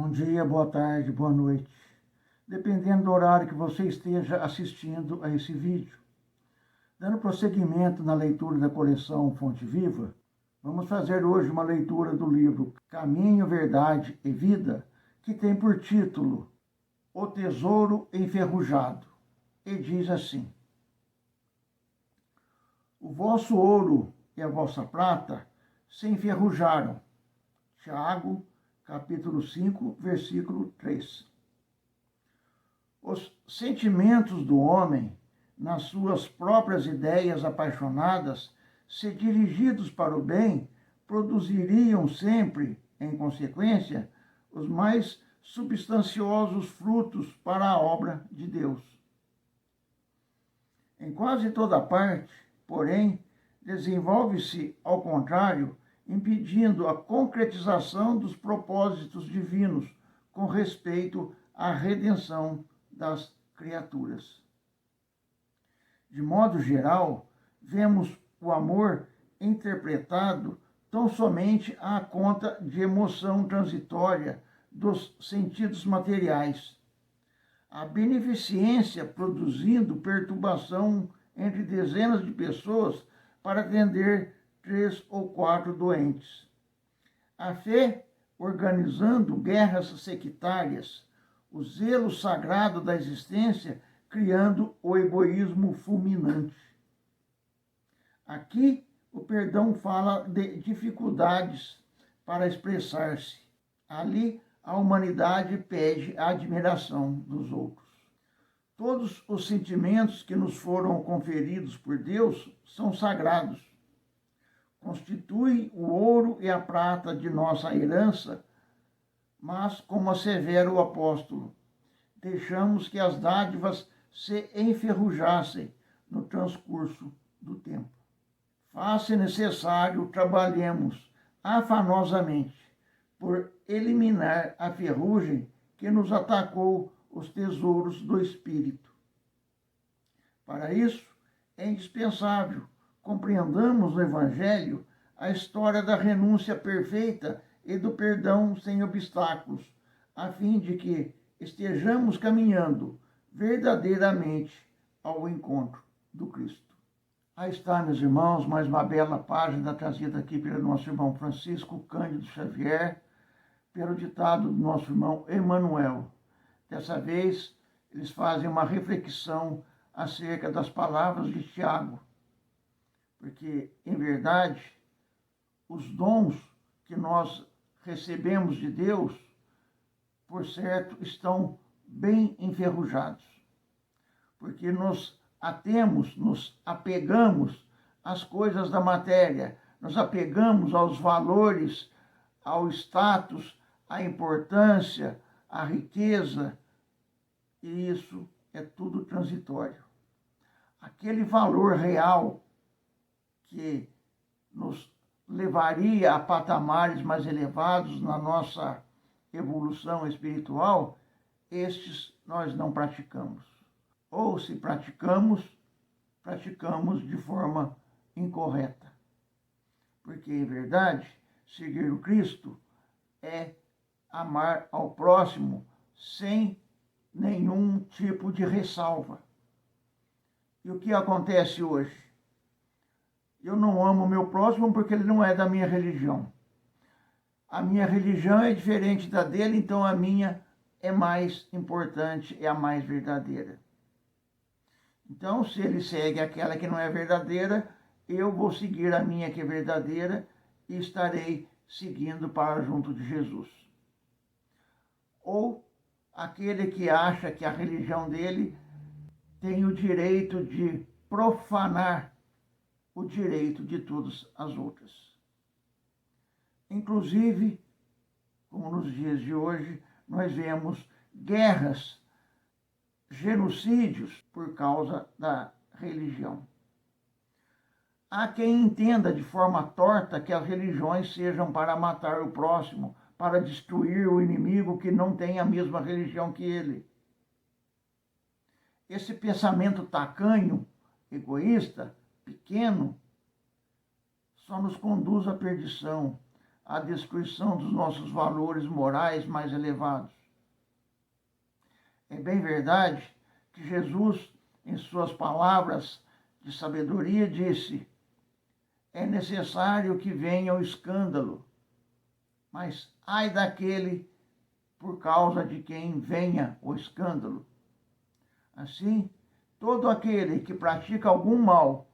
Bom dia, boa tarde, boa noite, dependendo do horário que você esteja assistindo a esse vídeo. Dando prosseguimento na leitura da coleção Fonte Viva, vamos fazer hoje uma leitura do livro Caminho, Verdade e Vida, que tem por título O Tesouro Enferrujado, e diz assim: O vosso ouro e a vossa prata se enferrujaram. Tiago, capítulo 5, versículo 3. Os sentimentos do homem, nas suas próprias ideias apaixonadas, se dirigidos para o bem, produziriam sempre, em consequência, os mais substanciosos frutos para a obra de Deus. Em quase toda parte, porém, desenvolve-se, ao contrário, impedindo a concretização dos propósitos divinos com respeito à redenção das criaturas. De modo geral, vemos o amor interpretado tão somente à conta de emoção transitória dos sentidos materiais. A beneficência produzindo perturbação entre dezenas de pessoas para atender 3 ou 4 doentes. A fé organizando guerras sectárias, o zelo sagrado da existência criando o egoísmo fulminante. Aqui, o perdão fala de dificuldades para expressar-se. Ali, a humanidade pede a admiração dos outros. Todos os sentimentos que nos foram conferidos por Deus são sagrados. Constituem o ouro e a prata de nossa herança, mas, como assevera o apóstolo, deixamos que as dádivas se enferrujassem no transcurso do tempo. Faz-se necessário trabalhemos afanosamente por eliminar a ferrugem que nos atacou os tesouros do Espírito. Para isso, é indispensável compreendamos no Evangelho a história da renúncia perfeita e do perdão sem obstáculos, a fim de que estejamos caminhando verdadeiramente ao encontro do Cristo. Aí está, meus irmãos, mais uma bela página trazida aqui pelo nosso irmão Francisco Cândido Xavier, pelo ditado do nosso irmão Emmanuel. Dessa vez, eles fazem uma reflexão acerca das palavras de Tiago, porque, em verdade, os dons que nós recebemos de Deus, por certo, estão bem enferrujados, porque nos apegamos às coisas da matéria, nos apegamos aos valores, ao status, à importância, à riqueza, e isso é tudo transitório. Aquele valor real que nos levaria a patamares mais elevados na nossa evolução espiritual, estes nós não praticamos. Ou se praticamos de forma incorreta. Porque, em verdade, seguir o Cristo é amar ao próximo sem nenhum tipo de ressalva. E o que acontece hoje? Eu não amo o meu próximo porque ele não é da minha religião. A minha religião é diferente da dele, então a minha é mais importante, é a mais verdadeira. Então, se ele segue aquela que não é verdadeira, eu vou seguir a minha que é verdadeira e estarei seguindo para junto de Jesus. Ou aquele que acha que a religião dele tem o direito de profanar o direito de todas as outras. Inclusive, como nos dias de hoje, nós vemos guerras, genocídios por causa da religião. Há quem entenda de forma torta que as religiões sejam para matar o próximo, para destruir o inimigo que não tem a mesma religião que ele. Esse pensamento tacanho, egoísta, pequeno, só nos conduz à perdição. à destruição dos nossos valores morais mais elevados. É bem verdade que Jesus, em suas palavras de sabedoria, disse: é necessário que venha o escândalo, mas ai daquele por causa de quem venha o escândalo. Assim, todo aquele que pratica algum mal,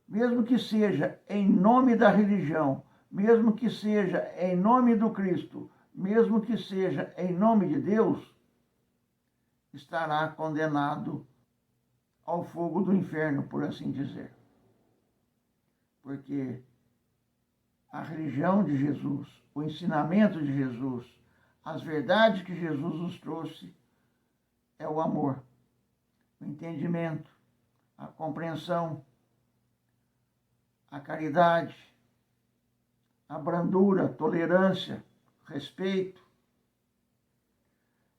mesmo que seja em nome da religião, mesmo que seja em nome do Cristo, mesmo que seja em nome de Deus, estará condenado ao fogo do inferno, por assim dizer. Porque a religião de Jesus, o ensinamento de Jesus, as verdades que Jesus nos trouxe é o amor, o entendimento, a compreensão, a caridade, a brandura, tolerância, respeito.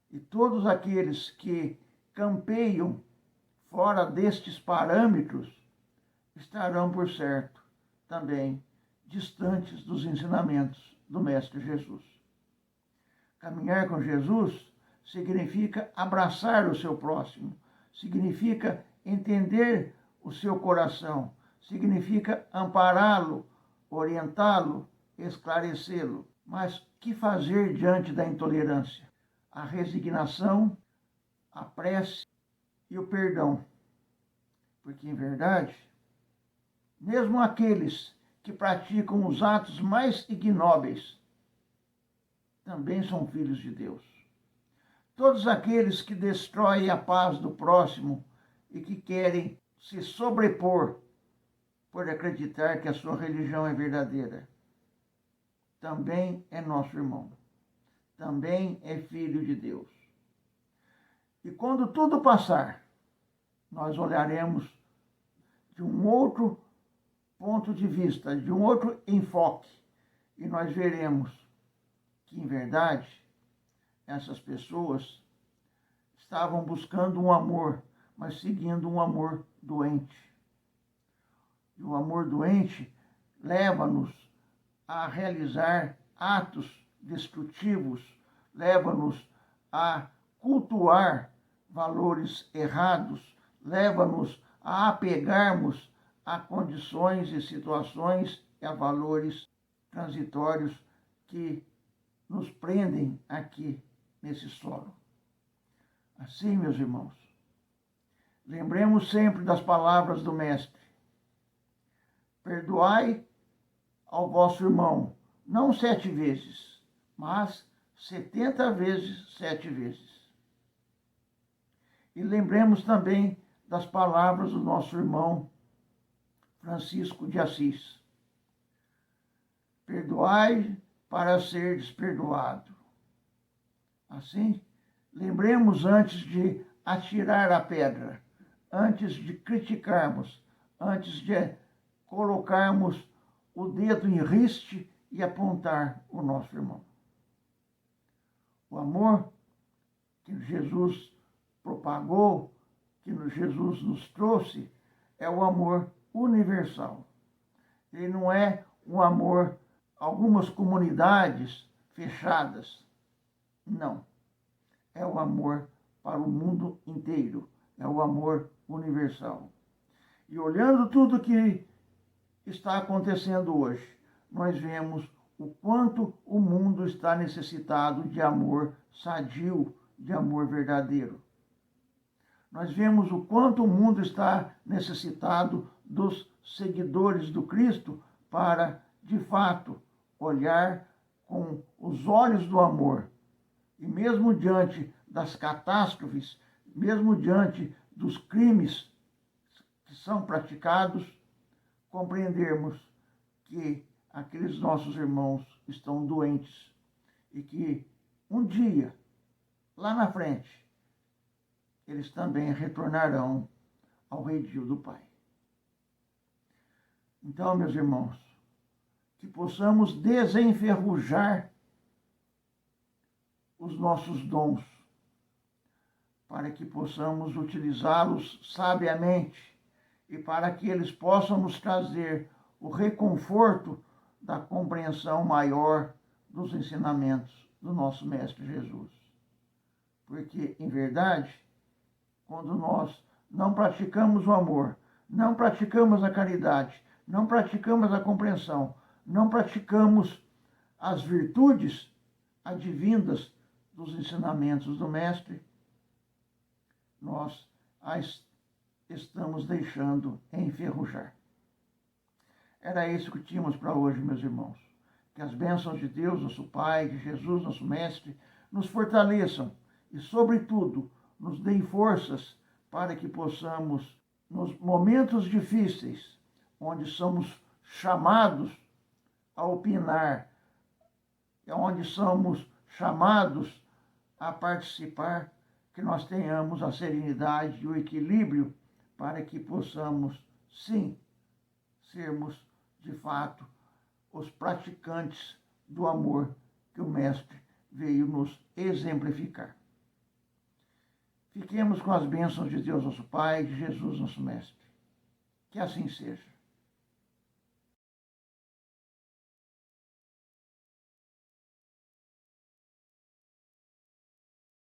E todos aqueles que campeiam fora destes parâmetros estarão, por certo, também distantes dos ensinamentos do Mestre Jesus. Caminhar com Jesus significa abraçar o seu próximo, significa entender o seu coração, significa ampará-lo, orientá-lo, esclarecê-lo. Mas que fazer diante da intolerância? A resignação, a prece e o perdão. Porque, em verdade, mesmo aqueles que praticam os atos mais ignóbeis também são filhos de Deus. Todos aqueles que destroem a paz do próximo e que querem se sobrepor por acreditar que a sua religião é verdadeira, também é nosso irmão, também é filho de Deus. E quando tudo passar, nós olharemos de um outro ponto de vista, de um outro enfoque, e nós veremos que, em verdade, essas pessoas estavam buscando um amor, mas seguindo um amor doente. E o amor doente leva-nos a realizar atos destrutivos, leva-nos a cultuar valores errados, leva-nos a apegarmos a condições e situações e a valores transitórios que nos prendem aqui nesse solo. Assim, meus irmãos, lembremos sempre das palavras do Mestre: perdoai ao vosso irmão, não 7 vezes, mas 70 vezes 7 vezes. E lembremos também das palavras do nosso irmão Francisco de Assis: perdoai para seres perdoado. Assim, lembremos antes de atirar a pedra, antes de criticarmos, antes de colocarmos o dedo em riste e apontar o nosso irmão. O amor que Jesus propagou, que Jesus nos trouxe, é o amor universal. Ele não é um amor algumas comunidades fechadas. Não. É o amor para o mundo inteiro. É o amor universal. E olhando tudo que está acontecendo hoje, nós vemos o quanto o mundo está necessitado de amor sadio, de amor verdadeiro. Nós vemos o quanto o mundo está necessitado dos seguidores do Cristo para, de fato, olhar com os olhos do amor. E mesmo diante das catástrofes, mesmo diante dos crimes que são praticados, compreendermos que aqueles nossos irmãos estão doentes e que um dia, lá na frente, eles também retornarão ao redil do Pai. Então, meus irmãos, que possamos desenferrujar os nossos dons, para que possamos utilizá-los sabiamente e para que eles possam nos trazer o reconforto da compreensão maior dos ensinamentos do nosso Mestre Jesus. Porque, em verdade, quando nós não praticamos o amor, não praticamos a caridade, não praticamos a compreensão, não praticamos as virtudes advindas dos ensinamentos do Mestre, nós as estamos deixando enferrujar. Era isso que tínhamos para hoje, meus irmãos. Que as bênçãos de Deus, nosso Pai, de Jesus, nosso Mestre, nos fortaleçam e, sobretudo, nos deem forças para que possamos, nos momentos difíceis, onde somos chamados a opinar, onde somos chamados a participar, que nós tenhamos a serenidade e o equilíbrio para que possamos, sim, sermos, de fato, os praticantes do amor que o Mestre veio nos exemplificar. Fiquemos com as bênçãos de Deus, nosso Pai, de Jesus, nosso Mestre. Que assim seja.